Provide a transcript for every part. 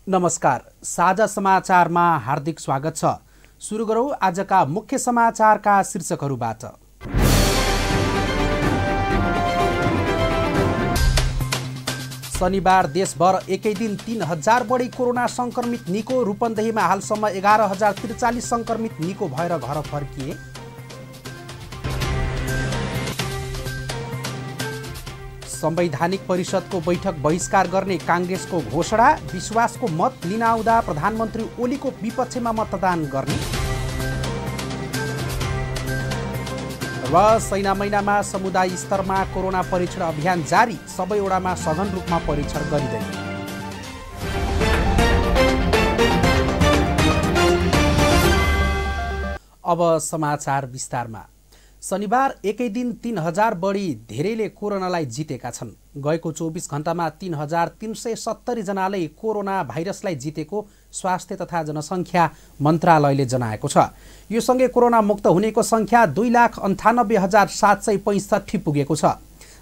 नमस्कार, साझा समाचारमा हार्दिक स्वागत छ। सुरु गरौँ आजका मुख्य समाचारका शीर्षकहरूबाट। शनिबार देशभर एकै दिन 3000 बढी कोरोना संक्रमित निको। रूपन्देहीमा हालसम्म 11043 संक्रमित निको भएर घर फर्किए। संवैधानिक परिषदको बैठक बहिष्कार गर्ने काङ्ग्रेसको घोषणा। विश्वासको मत लिन आउँदा प्रधानमन्त्री ओलीको विपक्षमा मतदान गर्ने। र सैना महिनामा समुदाय स्तरमा कोरोना परीक्षण अभियान जारी। सबै वडामा सघन रूपमा परीक्षण गरिँदै। अब समाचार विस्तारमा। शनिबार एकै दिन 3000 बढी धेरैले कोरोनालाई जितेका छन्। गएको 24 घण्टामा 3370 जनाले कोरोना भाइरसलाई जितेको स्वास्थ्य तथा जनसङ्ख्या मन्त्रालयले जनाएको छ। यो सँगै कोरोना मुक्त हुनेको सङ्ख्या 2,98,765 पुगेको छ।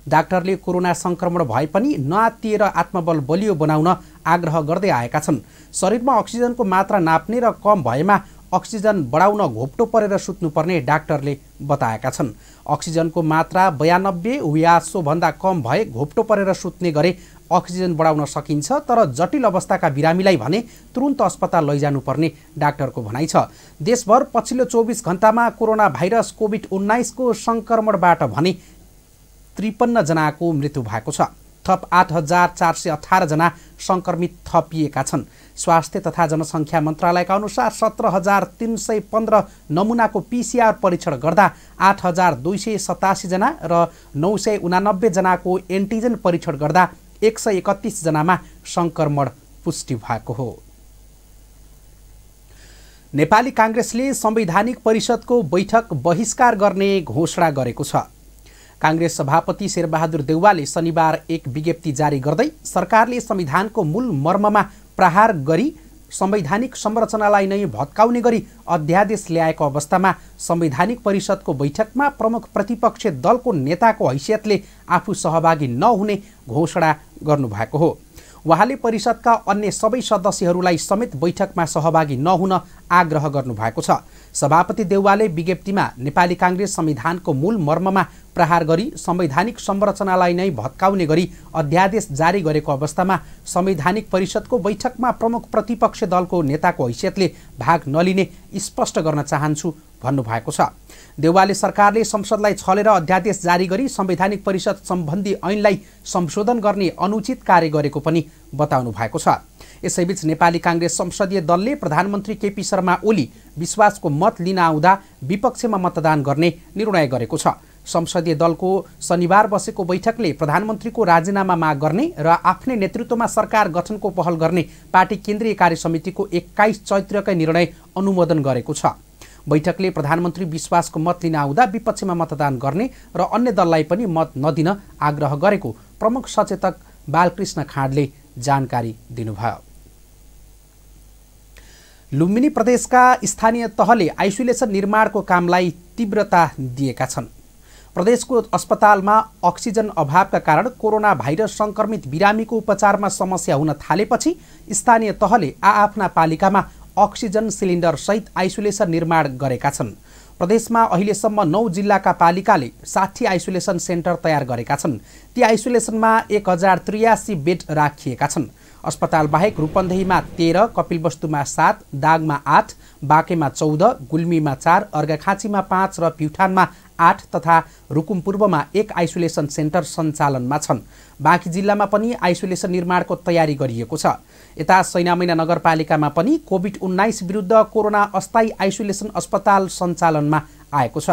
डाक्टरले कोरोना संक्रमण भए पनि नआत्तिएर आत्मबल बलियो बनाउन आग्रह गर्दै आएका छन्। शरीरमा अक्सिजनको मात्रा नाप्ने र कम भएमा अक्सिजन बढाउन घोप्टो परेर सुत्नुपर्ने डाक्टरले बताएका छन्। अक्सिजनको मात्रा 92 वा सोभन्दा कम भए घोप्टो परेर सुत्ने गरे अक्सिजन बढाउन सकिन्छ, तर जटिल अवस्थाका बिरामीलाई भने तुरुन्त अस्पताल लैजानुपर्ने डाक्टरको भनाइ छ। देशभर पछिल्लो 24 घण्टामा कोरोना भाइरस कोभिड-19 को संक्रमणबाट भने 53 जनाको मृत्यु भएको छ। थप 8418 जना संक्रमित थपिएका छन्। स्वास्थ्य तथा जनसङ्ख्या मन्त्रालयका अनुसार 17315 नमुनाको PCR परीक्षण गर्दा 8287 जना र 989 जनाको एन्टिजन परीक्षण गर्दा 131 जनामा संक्रमण पुष्टि भएको हो। नेपाली काङ्ग्रेसले संवैधानिक परिषदको बैठक बहिष्कार गर्ने घोषणा गरेको छ। काङ्ग्रेस सभापति शेरबहादुर देउवाले शनिबार एक विज्ञप्ति जारी गर्दै सरकारले संविधानको मूल मर्ममा प्रहार गरी संवैधानिक संरचनालाई नै भत्काउने गरी अध्यादेश ल्याएको अवस्थामा संवैधानिक परिषदको बैठकमा प्रमुख प्रतिपक्ष दलको नेताको हैसियतले आफू सहभागी नहुने घोषणा गर्नुभएको हो। उहाँले परिषदका अन्य सबै सदस्यहरूलाई समेत बैठकमा सहभागी नहुन आग्रह गर्नुभएको छ। सभापति देउवाले विज्ञप्तिमा नेपाली काङ्ग्रेस संविधानको मूल मर्ममा प्रहार गरी संवैधानिक संरचनालाई नै भत्काउने गरी अध्यादेश जारी गरेको अवस्थामा संवैधानिक परिषदको बैठकमा प्रमुख प्रतिपक्ष दलको नेताको हैसियतले भाग नलिने स्पष्ट गर्न चाहन्छु भन्नुभएको छ। देउवाले सरकारले संसदलाई छलेर अध्यादेश जारी गरी संवैधानिक परिषद सम्बन्धी ऐनलाई संशोधन गर्ने अनुचित कार्य गरेको पनि बताउनु भएको छ। यसैबीच नेपाली काङ्ग्रेस संसदीय दलले प्रधानमन्त्री केपी शर्मा ओली विश्वासको मत लिन आउँदा विपक्षमा मतदान गर्ने निर्णय गरेको छ। संसदीय दलको शनिबार बसेको बैठकले प्रधानमन्त्रीको राजीनामा माग गर्ने र आफ्नै नेतृत्वमा सरकार गठनको पहल गर्ने पार्टी केन्द्रीय कार्य समितिको 21 चैत्रकै निर्णय अनुमोदन गरेको छ। बैठकले प्रधानमन्त्री विश्वासको मत लिन आउँदा विपक्षमा मतदान गर्ने र अन्य दललाई पनि मत नदिन आग्रह गरेको प्रमुख सचेतक बालकृष्ण खाँडले जानकारी दिनुभयो। लुम्बिनी प्रदेशका स्थानीय तहले आइसोलेसन निर्माणको कामलाई तीव्रता दिएका छन्। प्रदेशको अस्पतालमा अक्सिजन अभावका कारण कोरोना भाइरस संक्रमित बिरामीको उपचारमा समस्या हुन थालेपछि स्थानीय तहले आआफ्ना पालिकामा अक्सिजन सिलिन्डर सहित आइसोलेसन निर्माण गरेका छन्। प्रदेशमा अहिलेसम्म 9 जिल्लाका पालिकाले 60 आइसोलेसन सेन्टर तयार गरेका छन्। ती आइसोलेसनमा 1083 बेड राखिएका छन्। अस्पताल बाहेक रूपन्देहीमा 13, कपिलवस्तुमा 7, दागमा 8, बाँकेमा 14, गुल्मीमा 4, अर्घाखाँचीमा 5 र प्युठानमा 8 तथा रुकुम पूर्वमा 1 आइसोलेसन सेन्टर सञ्चालनमा छन्। बाँकी जिल्लामा पनि आइसोलेसन निर्माणको तयारी गरिएको छ। यता सैनामैना नगरपालिकामा पनि कोभिड-19 विरुद्ध कोरोना अस्थायी आइसोलेसन अस्पताल सञ्चालनमा आएको छ।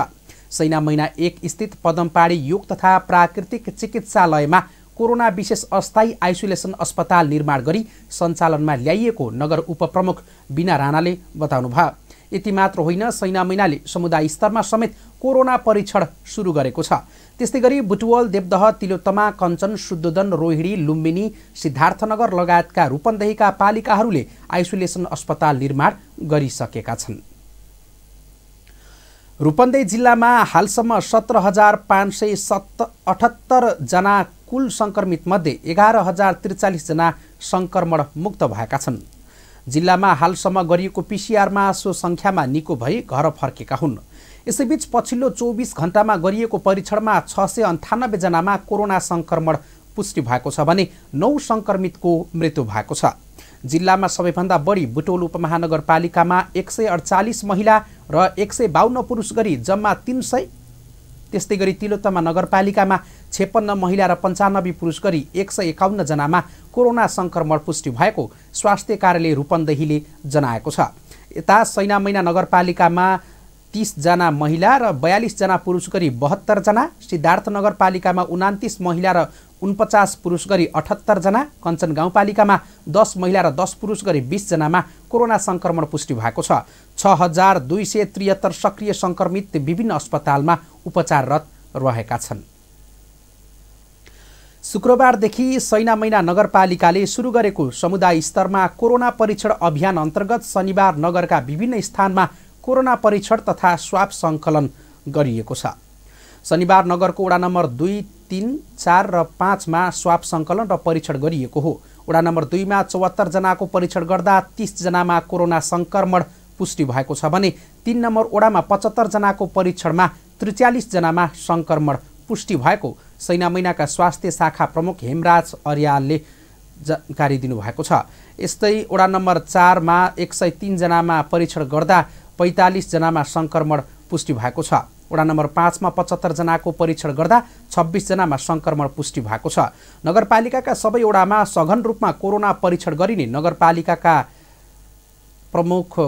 सैनामैना 1 स्थित पदमपाडी योग तथा प्राकृतिक चिकित्सालयमा कोरोना विशेष अस्थायी आइसोलेसन अस्पताल निर्माण गरी सञ्चालनमा ल्याइएको नगर उपप्रमुख बिना राणाले बताउनुभयो। यति मात्र होइन, सैनामैनाले समुदाय स्तरमा समेत कोरोना परीक्षण सुरु गरेको छ। त्यस्तै गरी बुटवल, देवदह, तिलोत्तमा, कञ्चन, शुद्धोदन, रोहिणी, लुम्बिनी, सिद्धार्थनगर लगायतका रूपन्देहीका पालिकाहरूले आइसोलेसन अस्पताल निर्माण गरिसकेका छन्। रूपन्देही जिल्लामा हालसम्म 17,578 जना कुल संक्रमित मध्ये 11,043 जना संक्रमण मुक्त भएका छन्। जिल्लामा हालसम्म गरिएको पिसिआरमा सो सङ्ख्यामा निको भई घर फर्केका हुन्। यसैबीच पछिल्लो 24 घण्टामा गरिएको परीक्षणमा 698 जनामा कोरोना संक्रमण पुष्टि भएको छ भने 9 संक्रमितको मृत्यु भएको छ। जिल्लामा सबैभन्दा बढी बुटोल उपमहानगरपालिकामा 148 महिला र 152 पुरुष गरी जम्मा 300। त्यस्तै गरी तिलोत्तमा नगरपालिकामा 56 महिला र 95 पुरुष गरी 151 जनामा कोरोना संक्रमण पुष्टि भएको स्वास्थ्य कार्यालय रूपन्देहीले जनाएको छ। यता सैनामैना नगरपालिकामा 30 जना महिला र 42 जना पुरुष गरी 72 जना, सिद्धार्थ नगरपालिकामा 29 महिला र 49 पुरुष गरी 78 जना, कञ्चन गाउँपालिकामा 10 महिला र 10 पुरुष गरी 20 जनामा कोरोना संक्रमण पुष्टि भएको छ। 6273 सक्रिय संक्रमित विभिन्न अस्पतालमा उपचाररत रहेका छन्। शुक्रबारदेखि सैनामैना नगरपालिकाले सुरु गरेको समुदाय स्तरमा कोरोना परीक्षण अभियान अन्तर्गत शनिबार नगरका विभिन्न स्थानमा कोरोना परीक्षण तथा स्वाब सङ्कलन गरिएको छ। शनिबार नगरको वडा नम्बर 2, 3, 4 र 5 मा स्वाब सङ्कलन र परीक्षण गरिएको हो। वडा नम्बर 2 मा 74 जनाको परीक्षण गर्दा 30 जनामा कोरोना संक्रमण पुष्टि भएको छ भने 3 नम्बर वडामा 75 जनाको परीक्षणमा 43 जनामा संक्रमण पुष्टि भएको सैनामैनाका स्वास्थ्य शाखा प्रमुख हेमराज अर्यालले जानकारी दिनुभएको छ। यस्तै वडा नम्बर 4 मा 103 जनामा परीक्षण गर्दा 45 जनामा संक्रमण पुष्टि भएको छ। वडा नम्बर 5 मा 75 जनाको परीक्षण गर्दा 26 जनामा संक्रमण पुष्टि भएको छ। नगरपालिकाका सबै वडामा सघन रूपमा कोरोना परीक्षण गरिने नगरपालिकाका प्रमुख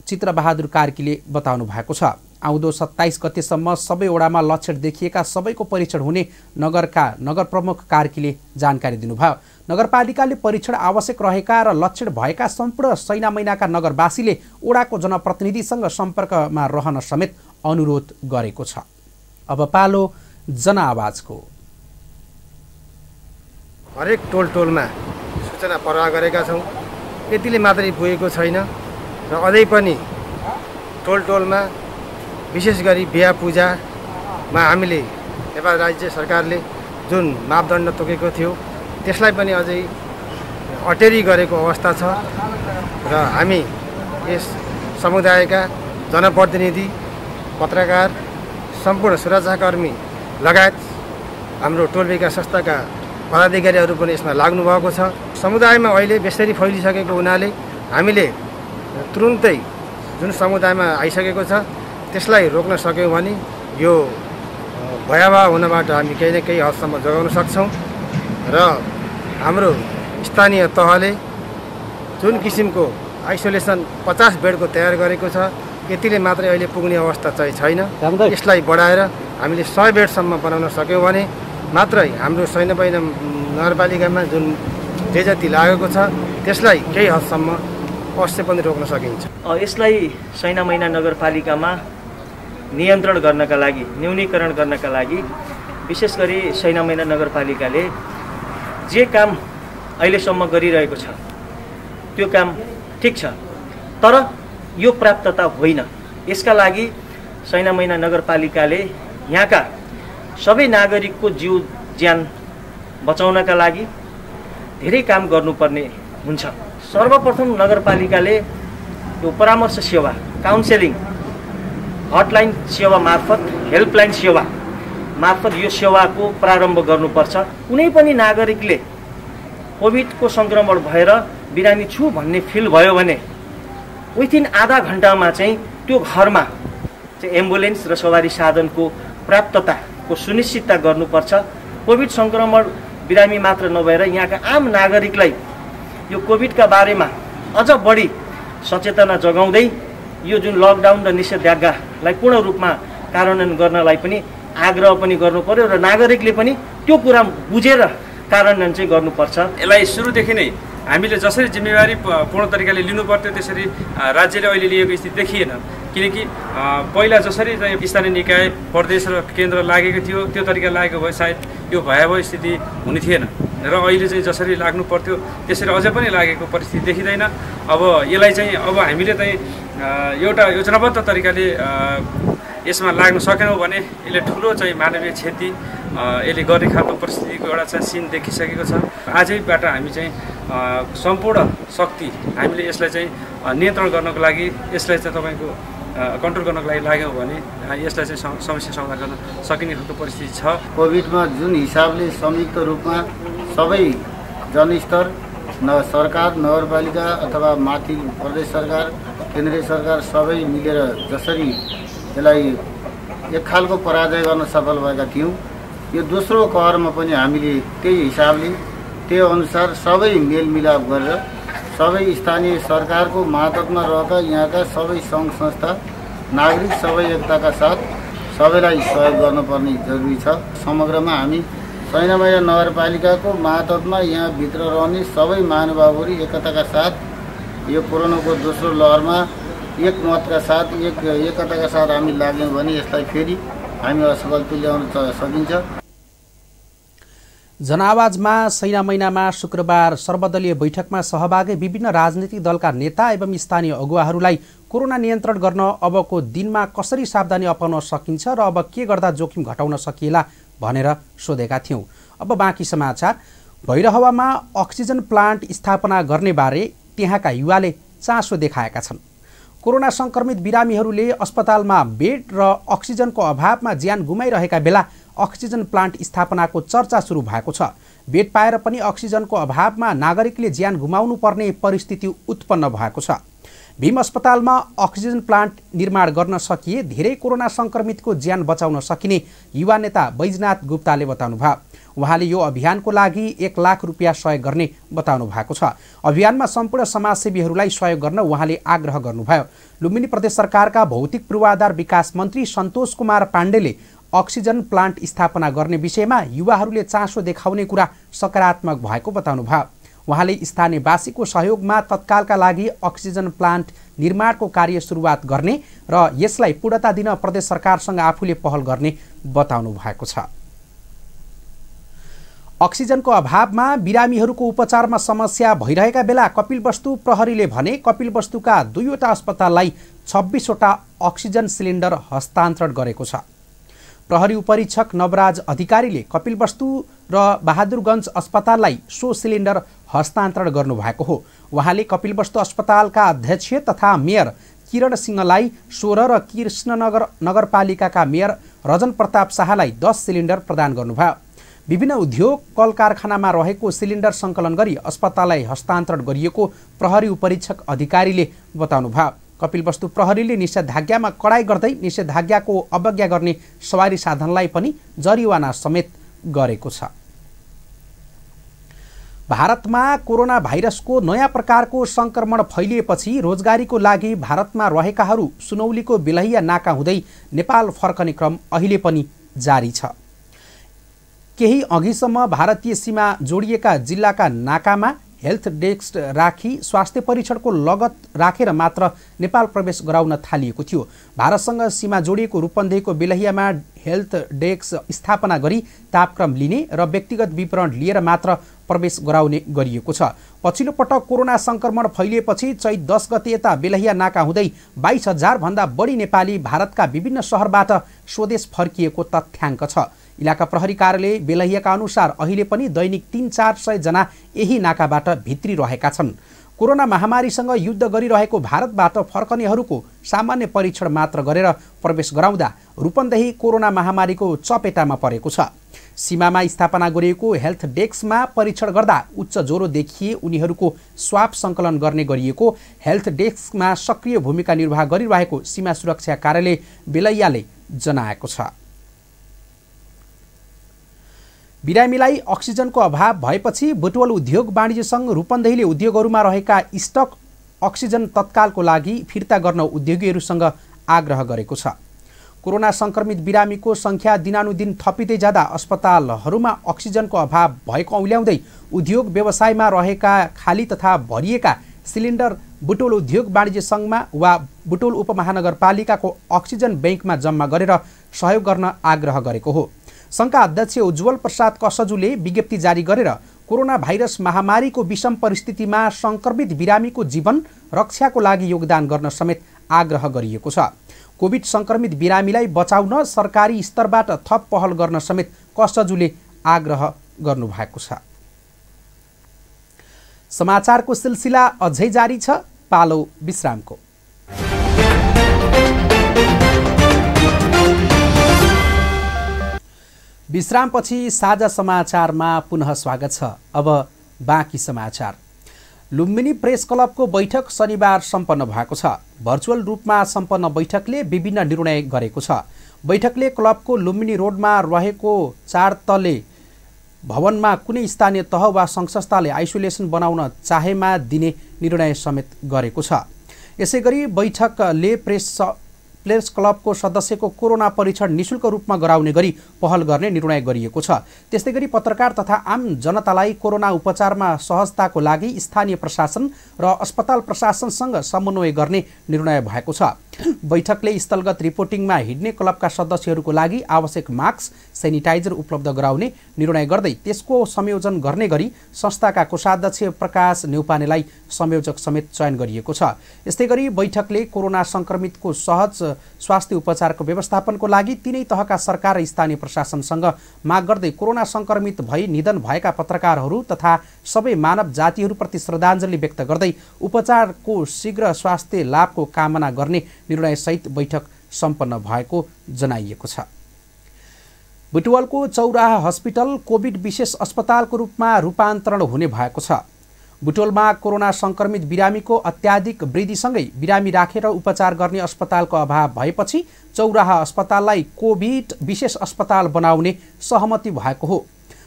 चित्रबहादुर कार्कीले बताउनु भएको छ। आउँदो 27 गतेसम्म सबै वडामा लक्षण देखिएका सबैको परीक्षण हुने नगरका नगर प्रमुख कार्कीले जानकारी दिनुभयो। नगरपालिकाले परीक्षण आवश्यक रहेका र लक्षण भएका सम्पूर्ण सैनामैनाका नगरवासीले वडाको जनप्रतिनिधिसँग सम्पर्कमा रहन समेत अनुरोध गरेको छ। अब पालो जनआवाजको। हरेक टोलमा सूचना प्रवाह गरेका छौँ। यतिले मात्रै पुगेको छैन र अझै पनि टोलमा विशेष गरी बिहा पूजामा हामीले नेपाल राज्य सरकारले जुन मापदण्ड तोकेको थियो त्यसलाई पनि अझै अटेरी गरेको अवस्था छ र हामी यस समुदायका जनप्रतिनिधि, पत्रकार, सम्पूर्ण सुरक्षाकर्मी लगायत हाम्रो टोल विकास संस्थाका पदाधिकारीहरू पनि यसमा लाग्नु भएको छ। समुदायमा अहिले बेसरी फैलिसकेको हुनाले हामीले तुरुन्तै जुन समुदायमा आइसकेको छ त्यसलाई रोक्न सक्यौँ भने यो भयावह हुनबाट हामी केही न केही हदसम्म जोगाउन सक्छौँ र हाम्रो स्थानीय तहले जुन किसिमको आइसोलेसन 50 बेडको तयार गरेको छ यतिले मात्रै अहिले पुग्ने अवस्था चाहिँ छैन। यसलाई बढाएर हामीले 100 बेडसम्म बनाउन सक्यौँ भने मात्रै हाम्रो सैनामैना नगरपालिकामा जुन जे जति लागेको छ त्यसलाई केही हदसम्म अवश्य पनि रोक्न सकिन्छ। यसलाई सैनामैना नगरपालिकामा नियन्त्रण गर्नका लागि, न्यूनीकरण गर्नका लागि विशेष गरी सैनामैना नगरपालिकाले जे काम अहिलेसम्म गरिरहेको छ त्यो काम ठिक छ, तर यो प्राप्तता होइन। यसका लागि सैनामैना नगरपालिकाले यहाँका सबै नागरिकको जीव ज्यान बचाउनका लागि धेरै काम गर्नुपर्ने हुन्छ। सर्वप्रथम नगरपालिकाले यो परामर्श सेवा, काउन्सेलिङ, हटलाइन सेवा मार्फत, हेल्पलाइन सेवा मार्फत यो सेवाको प्रारम्भ गर्नुपर्छ। कुनै पनि नागरिकले कोभिडको सङ्क्रमण भएर बिरामी छु भन्ने फिल भयो भने विथिन आधा घन्टामा चाहिँ त्यो घरमा चाहिँ एम्बुलेन्स र सवारी साधनको प्राप्तताको सुनिश्चितता गर्नुपर्छ। कोभिड सङ्क्रमण बिरामी मात्र नभएर यहाँका आम नागरिकलाई यो कोभिडका बारेमा अझ बढी सचेतना जगाउँदै यो जुन लकडाउन र निषेधाज्ञालाई पूर्ण रूपमा कार्यान्वयन गर्नलाई पनि आग्रह पनि गर्नु पर्यो र नागरिकले पनि त्यो कुरा बुझेर कार्यान्वयन चाहिँ गर्नुपर्छ। यसलाई सुरुदेखि नै हामीले जसरी जिम्मेवारी पूर्ण तरिकाले लिनुपर्थ्यो त्यसरी राज्यले अहिले लिएको स्थिति देखिएन। किनकि पहिला जसरी चाहिँ स्थानीय निकाय, प्रदेश र केन्द्र लागेको थियो त्यो तरिका लागेको भए सायद यो भयावह स्थिति हुने थिएन र अहिले चाहिँ जसरी लाग्नु पर्थ्यो त्यसरी अझै पनि लागेको परिस्थिति देखिँदैन। अब यसलाई चाहिँ अब हामीले चाहिँ एउटा योजनाबद्ध तरिकाले यसमा लाग्न सकेनौँ भने यसले ठुलो चाहिँ मानवीय क्षति यसले गर्ने खालको परिस्थितिको एउटा चाहिँ सिन देखिसकेको छ। आजैबाट हामी चाहिँ सम्पूर्ण शक्ति हामीले यसलाई चाहिँ नियन्त्रण गर्नको लागि, यसलाई चाहिँ तपाईँको कन्ट्रोल गर्नको लागि लाग्यो भने यसलाई चाहिँ समस्या समाधान गर्न सकिने खालको परिस्थिति छ। कोभिडमा जुन हिसाबले संयुक्त रूपमा सबै जनस्तर सरकार, नगरपालिका अथवा माथि प्रदेश सरकार, केन्द्रीय सरकार सबै मिलेर जसरी यसलाई एक खालको पराजय गर्न सफल भएका थियौँ, यो दोस्रो कहरमा पनि हामीले त्यही हिसाबले त्यो अनुसार सबै मेलमिलाप गरेर सबै स्थानीय सरकारको मातहतमा रहेका यहाँका सबै सङ्घ संस्था, नागरिक सबै एकताका साथ सबैलाई सहयोग गर्नुपर्ने जरुरी छ। समग्रमा हामी सैनामैना नगरपालिकाको मातहतमा यहाँभित्र रहने सबै महानुभावहरू एकताका साथ यो कोरोनाको दोस्रो लहरमा एक मतका साथ, एकताका साथ हामी लाग्यौँ भने यसलाई फेरि हामी असफल तुल्याउन सकिन्छ। जनआवाजमा सैनामैनामा शुक्रबार सर्वदलीय बैठकमा सहभागी विभिन्न राजनीतिक दलका नेता एवं स्थानीय अगुवाहरूलाई कोरोना नियन्त्रण गर्न अबको दिनमा कसरी सावधानी अपनाउन सकिन्छ र अब के गर्दा जोखिम घटाउन सकिएला भनेर सोधेका थियौँ। अब बाँकी समाचार। भैरहवामा अक्सिजन प्लान्ट स्थापना गर्ने बारे त्यहाँका युवाले चासो देखाएका छन्। कोरोना संक्रमित बिरामीहरूले अस्पतालमा बेड र अक्सिजनको अभावमा ज्यान गुमाइरहेका बेला अक्सिजन प्लान्ट स्थापनाको चर्चा सुरु भएको छ। बेड पाएर पनि अक्सिजनको अभावमा नागरिकले ज्यान गुमाउनु पर्ने परिस्थिति उत्पन्न भएको छ। भीम अस्पतालमा अक्सिजन प्लान्ट निर्माण गर्न सकिए धेरै कोरोना संक्रमितको ज्यान बचाउन सकिने युवा नेता बैजनाथ गुप्ताले बताउनुभयो। उहाँले यो अभियानको लागि 1 लाख रुपियाँ सहयोग गर्ने बताउनु भएको छ। अभियानमा सम्पूर्ण समाजसेवीहरूलाई सहयोग गर्न उहाँले आग्रह गर्नुभयो। लुम्बिनी प्रदेश सरकारका भौतिक पूर्वाधार विकास मन्त्री सन्तोष कुमार पाण्डेले अक्सिजन प्लान्ट स्थापना गर्ने विषयमा युवाहरूले चासो देखाउने कुरा सकारात्मक भएको बताउनुभयो। उहाँले स्थानीयवासीको सहयोगमा तत्कालका लागि अक्सिजन प्लान्ट निर्माणको कार्य सुरुवात गर्ने र यसलाई पूर्णता दिन प्रदेश सरकारसँग आफूले पहल गर्ने बताउनु भएको छ। अक्सिजनको अभावमा बिरामीहरूको उपचारमा समस्या भइरहेका बेला कपिलवस्तु प्रहरीले भने कपिलवस्तुका 2वटा अस्पताललाई 26वटा अक्सिजन सिलिन्डर हस्तान्तरण गरेको छ। प्रहरी उपरीक्षक नवराज अधिकारीले कपिलवस्तु र बहादुरगञ्ज अस्पताललाई 100 सिलिन्डर हस्तान्तरण गर्नुभएको हो। उहाँले कपिलवस्तु अस्पतालका अध्यक्ष तथा मेयर किरण सिंहलाई 16 र कृष्णनगर नगरपालिकाका मेयर रजन प्रताप शाहलाई 10 सिलिन्डर प्रदान गर्नुभयो। विभिन्न उद्योग कल कारखानामा रहेको सिलिन्डर सङ्कलन गरी अस्पताललाई हस्तान्तरण गरिएको प्रहरी उपरीक्षक अधिकारीले बताउनुभयो। कपिलवस्तु प्रहरीले निषेधाज्ञामा कडाई गर्दै निषेधाज्ञाको अवज्ञा गर्ने सवारी साधनलाई पनि जरिवाना समेत गरेको छ। भारतमा कोरोना भाइरसको नयाँ प्रकारको संक्रमण फैलिएपछि रोजगारीको लागि भारतमा रहेकाहरू सुनौलीको बेलहिया नाका हुँदै नेपाल फर्कने क्रम अहिले पनि जारी छ। केही अघिसम्म भारतीय सीमा जोडिएका जिल्लाका नाकामा हेल्थ डेस्क राखी स्वास्थ्य परीक्षणको लगत राखेर मात्र नेपाल प्रवेश गराउन थालिएको थियो। भारतसँग सीमा जोडिएको रूपन्देहीको बेलहियामा हेल्थ डेस्क स्थापना गरी तापक्रम लिने र व्यक्तिगत विवरण लिएर मात्र प्रवेश गराउने गरिएको छ। पछिल्लो पटक कोरोना संक्रमण फैलिएपछि चैत 10 गते यता बेलहिया नाका हुँदै 22,000 भन्दा बढी नेपाली भारतका विभिन्न शहरबाट स्वदेश फर्किएको तथ्याङ्क छ। इलाका प्रहरी कार्यालय बेलहियाका अनुसार अहिले पनि दैनिक 300-400 जना यही नाकाबाट भित्रिरहेका छन्। कोरोना महामारीसँग युद्ध गरिरहेको भारतबाट फर्कनेहरूको सामान्य परीक्षण मात्र गरेर प्रवेश गराउँदा रूपन्देही कोरोना महामारीको चपेटामा परेको छ। सीमामा स्थापना गरिएको हेल्थ डेस्कमा परीक्षण गर्दा उच्च ज्वरो देखिए उनीहरूको स्वाब सङ्कलन गर्ने गरिएको हेल्थ डेस्कमा सक्रिय भूमिका निर्वाह गरिरहेको सीमा सुरक्षा कार्यालय बेलैयाले जनाएको छ। बिरामीलाई अक्सिजनको अभाव भएपछि बुटवल उद्योग वाणिज्य सङ्घ रूपन्देहीले उद्योगहरूमा रहेका स्टक अक्सिजन तत्कालको लागि फिर्ता गर्न उद्योगीहरूसँग आग्रह गरेको छ। कोरोना संक्रमित बिरामीको सङ्ख्या दिनानुदिन थपिँदै जाँदा अस्पतालहरूमा अक्सिजनको अभाव भएको औल्याउँदै उद्योग व्यवसायमा रहेका खाली तथा भरिएका सिलिन्डर बुटवल उद्योग वाणिज्य सङ्घमा वा बुटवल उपमहानगरपालिकाको अक्सिजन ब्याङ्कमा जम्मा गरेर सहयोग गर्न आग्रह गरेको हो। सङ्घका अध्यक्ष उज्जवल प्रसाद कसजुले विज्ञप्ति जारी गरेर कोरोना भाइरस महामारीको विषम परिस्थितिमा संक्रमित बिरामीको जीवन रक्षाको लागि योगदान गर्न समेत आग्रह गरिएको छ। कोभिड संक्रमित बिरामीलाई बचाउन सरकारी स्तरबाट थप पहल गर्न समेत कसजुले आग्रह गर्नुभएको छ। समाचारको सिलसिला अझै जारी छ, पालो विश्रामको। विश्रामपछि साझा समाचारमा पुनः स्वागत छ। अब बाँकी समाचार। लुम्बिनी प्रेस क्लबको बैठक शनिबार सम्पन्न भएको छ। भर्चुअल रूपमा सम्पन्न बैठकले विभिन्न निर्णय गरेको छ। बैठकले क्लबको लुम्बिनी रोडमा रहेको 4 तले भवनमा कुनै स्थानीय तह वा सङ्घ-संस्थाले आइसोलेसन बनाउन चाहेमा दिने निर्णय समेत गरेको छ। यसैगरी बैठकले प्रेस क्लबको सदस्यको कोरोना परीक्षण निशुल्क रूपमा गराउने गरी पहल गर्ने निर्णय गरिएको छ। त्यस्तै गरी पत्रकार तथा आम जनतालाई कोरोना उपचारमा सहजताको लागि स्थानीय प्रशासन र अस्पताल प्रशासनसँग समन्वय गर्ने निर्णय भएको छ। बैठकले स्थलगत रिपोर्टिङमा हिँड्ने क्लबका सदस्यहरूको लागि आवश्यक मास्क, सेनिटाइजर उपलब्ध गराउने निर्णय गर्दै त्यसको संयोजन गर्ने गरी संस्थाका कोषाध्यक्ष प्रकाश न्यौपानेलाई संयोजक समेत चयन गरिएको छ। यस्तै गरी बैठकले कोरोना संक्रमितको सहज स्वास्थ्य उपचारको व्यवस्थापनको लागि तीनै तहका सरकार र स्थानीय प्रशासनसँग माग गर्दै कोरोना संक्रमित भई निधन भएका पत्रकारहरू तथा सबै मानव जातिहरूप्रति श्रद्धाञ्जली व्यक्त गर्दै उपचारको शीघ्र स्वास्थ्य लाभको कामना गर्ने निर्णयसहित बैठक सम्पन्न भएको जनाइएको छ। बुटवलको चौराहा हस्पिटल कोभिड विशेष अस्पतालको रूपमा रूपान्तरण हुने भएको छ। बुटवलमा कोरोना संक्रमित बिरामीको अत्याधिक वृद्धिसँगै बिरामी राखेर उपचार गर्ने अस्पतालको अभाव भएपछि चौराहा अस्पताललाई कोभिड विशेष अस्पताल बनाउने सहमति भएको हो।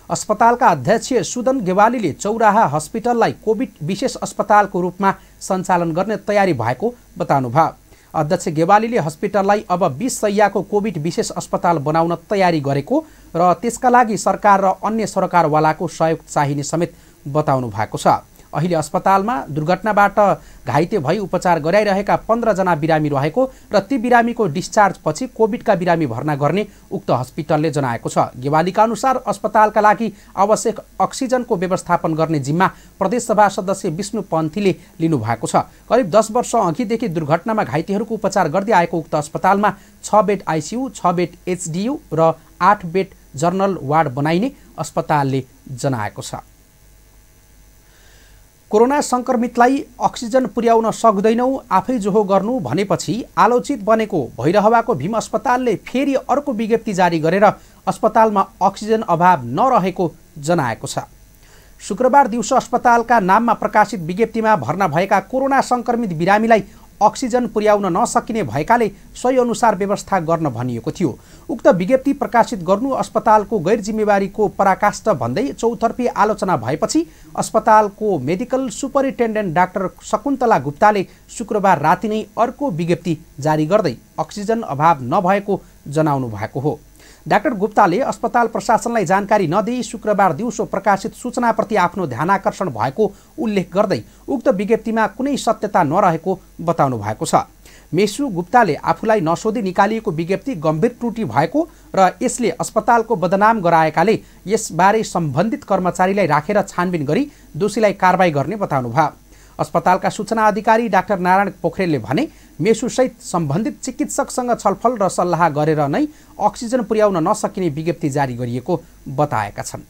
अस्पतालका अध्यक्ष सुदन गेवालीले चौराहा हस्पिटललाई कोभिड विशेष अस्पतालको रूपमा सञ्चालन गर्ने तयारी भएको बताउनुभयो। अध्यक्ष गेवालीले हस्पिटललाई अब 20 शय्याको कोभिड विशेष अस्पताल बनाउन तयारी गरेको र त्यसका लागि सरकार र अन्य सरकारवालाको सहयोग चाहिने समेत बताउनु भएको छ। अहिले अस्पतालमा दुर्घटनाबाट घाइते भई उपचार गराइरहेका 15 जना बिरामी रहेको र ती बिरामीको डिस्चार्ज पछि कोभिडका बिरामी भर्ना गर्ने उक्त हस्पिटलले जनाएको छ। गेवालीका अनुसार अस्पतालका लागि आवश्यक अक्सिजनको व्यवस्थापन गर्ने जिम्मा प्रदेशसभा सदस्य विष्णु पन्थीले लिनुभएको छ। करिब 10 वर्ष अघिदेखि दुर्घटनामा घाइतेहरूको उपचार गर्दै आएको उक्त अस्पतालमा 6 बेड आइसियु, 6 बेड एचडियु र 8 बेड जर्नल वार्ड बनाइने अस्पतालले जनाएको छ। कोरोना संक्रमितलाई अक्सिजन पुर्याउन सक्दैनौँ, आफै जोहो गर्नु भनेपछि आलोचित बनेको भैरहवाको भीम अस्पतालले फेरि अर्को विज्ञप्ति जारी गरेर अस्पतालमा अक्सिजन अभाव नरहेको जनाएको छ। शुक्रबार दिउँसो अस्पतालका नाममा प्रकाशित विज्ञप्तिमा भर्ना भएका कोरोना संक्रमित बिरामीलाई अक्सिजन पुर्याउन नसकिने भएकाले सोही अनुसार व्यवस्था गर्न भनिएको थियो। उक्त विज्ञप्ति प्रकाशित गर्नु अस्पतालको गैर जिम्मेवारीको पराकाष्ठ भन्दै चौतर्फी आलोचना भएपछि अस्पतालको मेडिकल सुपरिन्टेन्डेन्ट डाक्टर शकुन्तला गुप्ताले शुक्रबार राति नै अर्को विज्ञप्ति जारी गर्दै अक्सिजन अभाव नभएको जनाउनु भएको हो। डाक्टर गुप्ताले अस्पताल प्रशासनलाई जानकारी नदिई शुक्रबार दिउँसो प्रकाशित सूचनाप्रति आफ्नो ध्यानाकर्षण भएको उल्लेख गर्दै उक्त विज्ञप्तिमा कुनै सत्यता नरहेको बताउनु भएको छ। मेसु गुप्ताले आफूलाई नसोधी निकालिएको विज्ञप्ति गम्भीर त्रुटि भएको र यसले अस्पतालको बदनाम गराएकाले यसबारे सम्बन्धित कर्मचारीलाई राखेर छानबिन गरी दोषीलाई कारबाही गर्ने बताउनुभयो। अस्पतालका सूचना अधिकारी डाक्टर नारायण पोखरेलले भने मेसुसहित सम्बन्धित चिकित्सकसँग छलफल र सल्लाह गरेर नै अक्सिजन पुर्याउन नसकिने विज्ञप्ति जारी गरिएको बताएका छन्।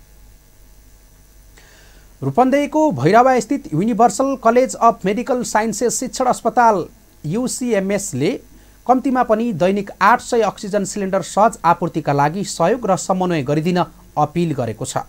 रूपन्देहीको भैरवा स्थित universal college of medical sciences शिक्षण अस्पताल युसिएमएसले कम्तीमा पनि दैनिक 800 अक्सिजन सिलिन्डर सहज आपूर्तिका लागि सहयोग र समन्वय गरिदिन अपिल गरेको छ।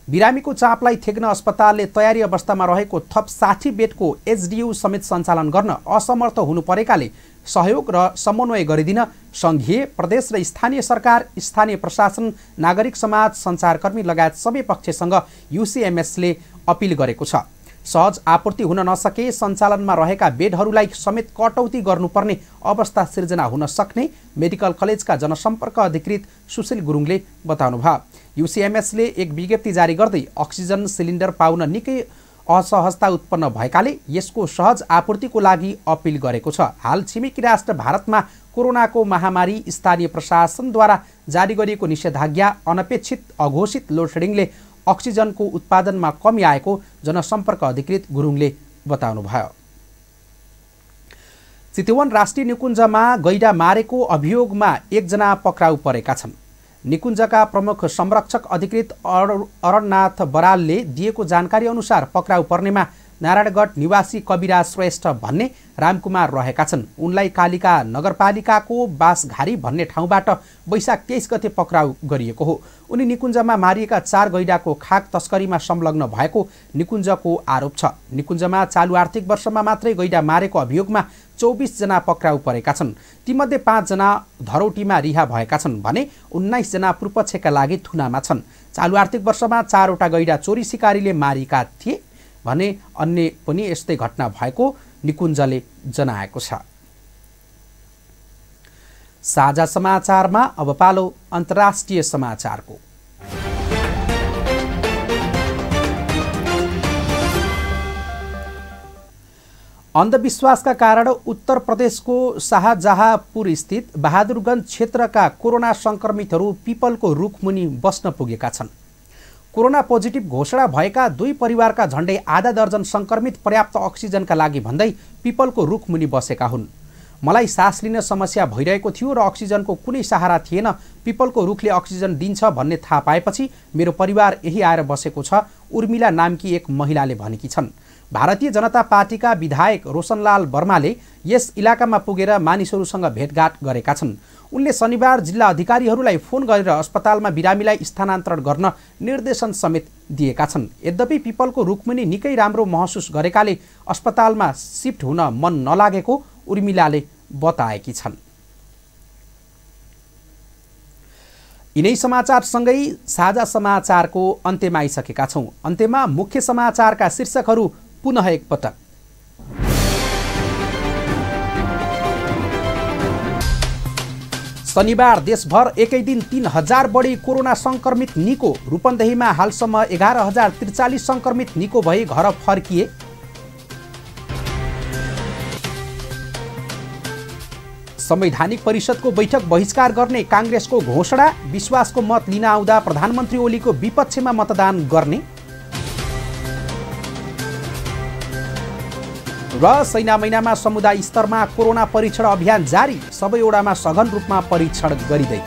बिरामीको चापलाई थेग्न अस्पतालले तयारी अवस्थामा रहेको थप 60 बेडको एचडियु समेत सञ्चालन गर्न असमर्थ हुनु परेकाले सहयोग र समन्वय गरिदिन सङ्घीय, प्रदेश र स्थानीय सरकार, स्थानीय प्रशासन, नागरिक समाज, सञ्चारकर्मी लगायत सबै पक्षसँग युसिएमएसले अपिल गरेको छ। सहज आपूर्ति हुन नसके सञ्चालनमा रहेका बेडहरूलाई समेत कटौती गर्नुपर्ने अवस्था सिर्जना हुन सक्ने मेडिकल कलेजका जनसम्पर्क अधिकृत सुशील गुरुङले बताउनुभयो। युसिएमएसले एक विज्ञप्ति जारी गर्दै अक्सिजन सिलिन्डर पाउन निकै असहजता उत्पन्न भएकाले यसको सहज आपूर्तिको लागि अपिल गरेको छ। हाल छिमेकी राष्ट्र भारतमा कोरोनाको महामारी, स्थानीय प्रशासनद्वारा जारी गरिएको निषेधाज्ञा, अनपेक्षित अघोषित लोडसेडिङले अक्सिजनको उत्पादनमा कमी आएको जनसम्पर्क अधिकृत गुरुङले बताउनुभयो। चितवन राष्ट्रिय निकुञ्जमा गैंडा मारेको अभियोगमा 1 जना पक्राउ परेका छन्। निकुञ्जका प्रमुख संरक्षक अधिकृत अरणनाथ बरालले दिएको जानकारी अनुसार पक्राउ पर्नेमा नारायणगढ निवासी कविराज श्रेष्ठ भन्ने रामकुमार रहेका छन्। उनलाई कालिका नगरपालिकाको बासघारी भन्ने ठाउँबाट वैशाख 23 गते पक्राउ गरिएको हो। उनी निकुञ्जमा मारिएका 4 गैंडाको खाक तस्करीमा संलग्न भएको निकुञ्जको आरोप छ। निकुञ्जमा चालु आर्थिक वर्षमा मात्रै गैंडा मारेको अभियोगमा 24 जना पक्राउ परेका छन्। तीमध्ये 5 जना धरौटीमा रिहा भएका छन् भने 19 जना पूर्वपक्षका लागि थुनामा छन्। चालु आर्थिक वर्षमा 4 वटा गैंडा चोरी सिकारीले मारिएका थिए भने अन्य पनि यस्तै घटना भएको निकुञ्जले जनाएको छ। साझा समाचारमा अब पालो अन्तर्राष्ट्रिय समाचारको। अन्धविश्वासका कारण उत्तर प्रदेशको शाहजहाँपुर स्थित बहादुरगञ्ज क्षेत्रका कोरोना संक्रमितहरू पिपलको रुखमुनि बस्न पुगेका छन्। कोरोना पोजिटिभ घोषणा भएका 2 परिवारका झण्डै आधा दर्जन संक्रमित पर्याप्त अक्सिजनका लागि भन्दै पिपलको रुखमुनि बसेका हुन्। मलाई सास लिन समस्या भइरहेको थियो र अक्सिजनको कुनै सहारा थिएन। पिपलको रुखले अक्सिजन दिन्छ भन्ने थाहा पाएपछि मेरो परिवार यही आएर बसेको छ, उर्मिला नामकी एक महिलाले भनेकी छन्। भारतीय जनता पार्टीका विधायक रोशनलाल वर्माले यस इलाकामा पुगेर मानिसहरूसँग भेटघाट गरेका छन्। उनले शनिबार जिल्ला अधिकारीहरूलाई फोन गरेर अस्पतालमा बिरामीलाई स्थानान्तरण गर्न निर्देशन समेत दिएका छन्। यद्यपि पिपलको रुखमुनि निकै राम्रो महसुस गरेकाले अस्पतालमा शिफ्ट हुन मन नलागेको उर्मिलाले बताएकी छन्। यिनै समाचारसँगै साझा समाचारको अन्त्यमा आइसकेका छौँ। अन्त्यमा मुख्य समाचारका शीर्षकहरू पुनः एकपटक। शनिबार देशभर एकै दिन 3000 बढी कोरोना संक्रमित निको। रूपन्देहीमा हालसम्म 11043 संक्रमित निको भई घर फर्किए। संवैधानिक परिषदको बैठक बहिष्कार गर्ने कांग्रेसको घोषणा। विश्वासको मत लिन आउँदा प्रधानमन्त्री ओलीको विपक्षमा मतदान गर्ने र सेना महिनामा समुदाय स्तरमा कोरोना परीक्षण अभियान जारी। सबै वडामा सघन रूपमा परीक्षण गरिँदै।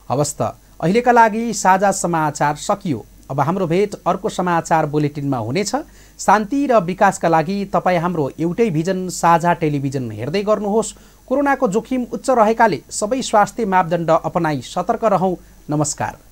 हवस् त अहिलेका लागि साझा समाचार सकियो। अब हाम्रो भेट अर्को समाचार बुलेटिनमा हुनेछ। शान्ति र विकासका लागि तपाईँ हाम्रो एउटै भिजन साझा टेलिभिजन हेर्दै गर्नुहोस्। कोरोनाको जोखिम उच्च रहेकाले सबै स्वास्थ्य मापदण्ड अपनाई सतर्क रहौं। नमस्कार।